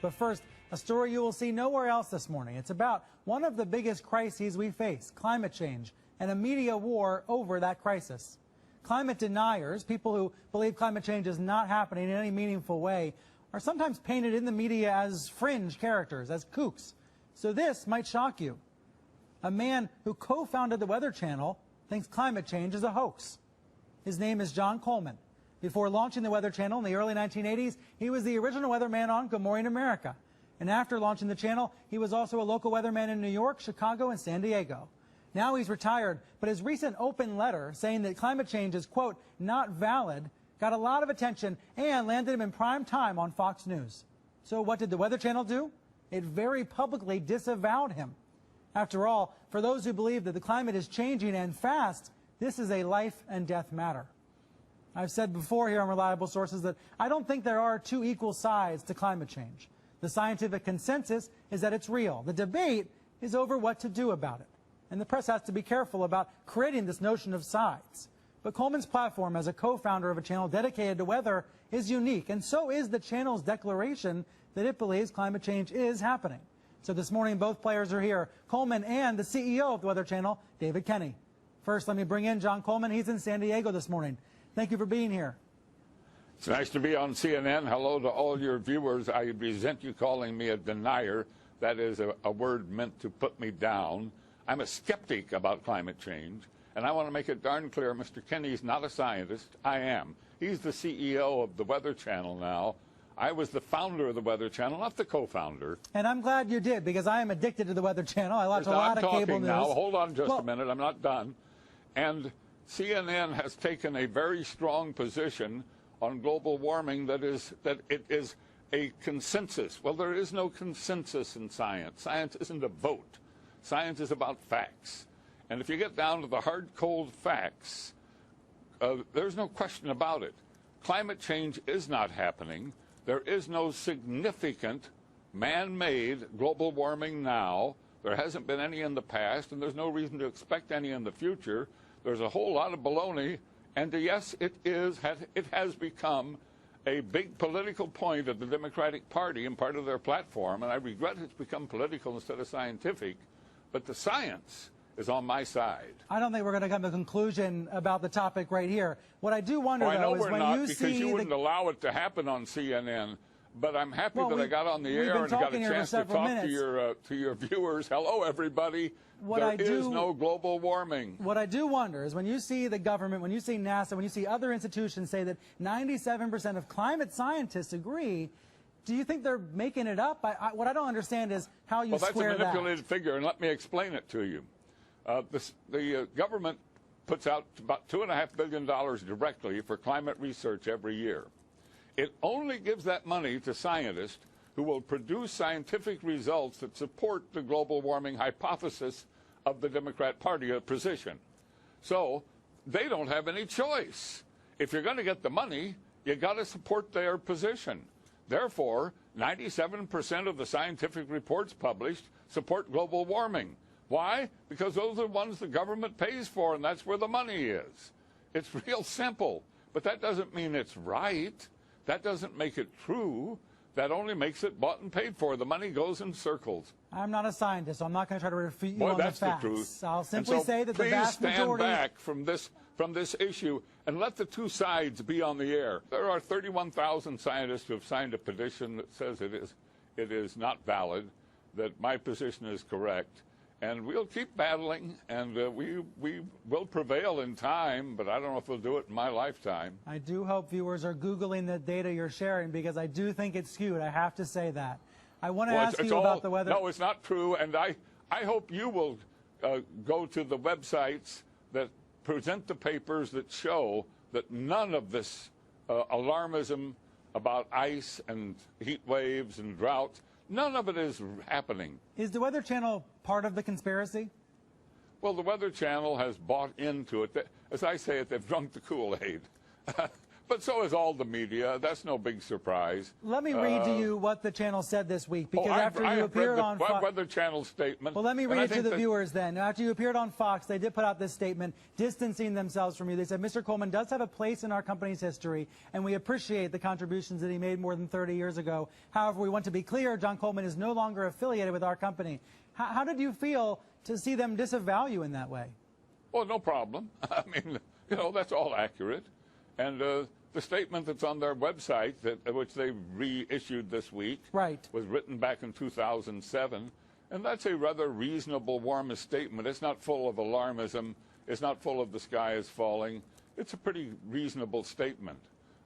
But first, a story you will see nowhere else this morning. It's about one of the biggest crises we face, climate change, and a media war over that crisis. Climate deniers, people who believe climate change is not happening in any meaningful way, are sometimes painted in the media as fringe characters, as kooks. So this might shock you. A man who co-founded the Weather Channel thinks climate change is a hoax. His name is John Coleman. Before launching the Weather Channel in the early 1980s, he was the original weatherman on Good Morning America. And after launching the channel, he was also a local weatherman in New York, Chicago, and San Diego. Now he's retired, but his recent open letter saying that climate change is, quote, not valid, got a lot of attention and landed him in prime time on Fox News. So what did the Weather Channel do? It very publicly disavowed him. After all, for those who believe that the climate is changing and fast, this is a life and death matter. I've said before here on Reliable Sources that I don't think there are two equal sides to climate change. The scientific consensus is that it's real. The debate is over what to do about it. And the press has to be careful about creating this notion of sides. But Coleman's platform as a co-founder of a channel dedicated to weather is unique, and so is the channel's declaration that it believes climate change is happening. So this morning, both players are here, Coleman and the CEO of the Weather Channel, David Kenny. First, let me bring in John Coleman. He's in San Diego this morning. Thank you for being here. It's nice to be on CNN. Hello to all your viewers. I resent you calling me a denier. That is a word meant to put me down. I'm a skeptic about climate change, and I want to make it darn clear, Mr. Kenny's not a scientist. I am. He's the CEO of the Weather Channel now. I was the founder of the Weather Channel, not the co-founder. And I'm glad you did, because I am addicted to the Weather Channel. I watch a lot of cable news. Now, hold on just a minute. I'm not done. And CNN has taken a very strong position on global warming that it is a consensus. Well, there is no consensus in science. Science isn't a vote. Science is about facts. And if you get down to the hard, cold facts, there's no question about it. Climate change is not happening. There is no significant man-made global warming now. There hasn't been any in the past, and there's no reason to expect any in the future. There's a whole lot of baloney, and yes, it has become a big political point of the Democratic Party and part of their platform, and I regret it's become political instead of scientific, but the science is on my side. I don't think we're going to come to a conclusion about the topic right here. What I do wonder, though, is when you see... because you wouldn't allow it to happen on CNN. But I'm happy that I got on the air and got a chance to talk to your viewers. Hello, everybody. There is no global warming. What I do wonder is when you see the government, when you see NASA, when you see other institutions say that 97% of climate scientists agree, do you think they're making it up? What I don't understand is how you square that. Well, that's a manipulated figure, and let me explain it to you. The government puts out about $2.5 billion directly for climate research every year. It only gives that money to scientists who will produce scientific results that support the global warming hypothesis of the Democrat Party position. So they don't have any choice. If you're going to get the money, you got to support their position. Therefore, 97% of the scientific reports published support global warming. Why? Because those are the ones the government pays for, and that's where the money is. It's real simple, but that doesn't mean it's right. That doesn't make it true. That only makes it bought and paid for. The money goes in circles. I'm not a scientist, so I'm not going to try to refute you on the facts. That's the truth. I'll simply say that the vast majority... Please stand back from this issue and let the two sides be on the air. There are 31,000 scientists who have signed a petition that says it is not valid, that my position is correct. And we'll keep battling, and we will prevail in time, but I don't know if we'll do it in my lifetime. I do hope viewers are Googling the data you're sharing, because I do think it's skewed. I have to say that. I want to ask you about the weather. No, it's not true, and I hope you will go to the websites that present the papers that show that none of this alarmism about ice and heat waves and droughts, none of it is happening. Is the Weather Channel part of the conspiracy? Well, the Weather Channel has bought into it. As I say it, they've drunk the Kool-Aid. But so is all the media. That's no big surprise. Let me read to you what the channel said this week, because after you appeared on Fox... Weather Channel statement. Well, let me read it to the viewers then. After you appeared on Fox, they did put out this statement distancing themselves from you. They said, Mr. Coleman does have a place in our company's history, and we appreciate the contributions that he made more than 30 years ago. However, we want to be clear, John Coleman is no longer affiliated with our company. How did you feel to see them disavow you in that way? Well, no problem. I mean, you know, that's all accurate. And the statement that's on their website, which they reissued this week, was written back in 2007. And that's a rather reasonable, warmist statement. It's not full of alarmism. It's not full of the sky is falling. It's a pretty reasonable statement.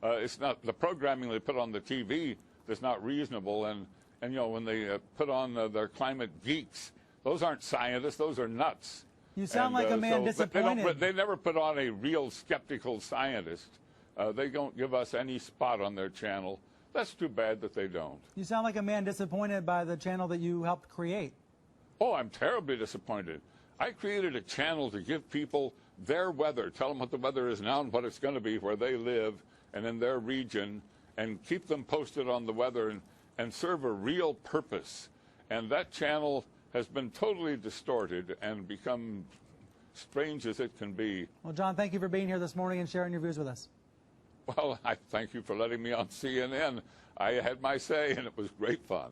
It's not the programming they put on the TV that's not reasonable. And you know, when they put on their climate geeks, those aren't scientists. Those are nuts. You sound like a man disappointed. They never put on a real skeptical scientist. They don't give us any spot on their channel. That's too bad that they don't. You sound like a man disappointed by the channel that you helped create. Oh, I'm terribly disappointed. I created a channel to give people their weather, tell them what the weather is now and what it's going to be where they live and in their region, and keep them posted on the weather and serve a real purpose. And that channel has been totally distorted and become strange as it can be. Well, John, thank you for being here this morning and sharing your views with us. Well, I thank you for letting me on CNN. I had my say, and it was great fun.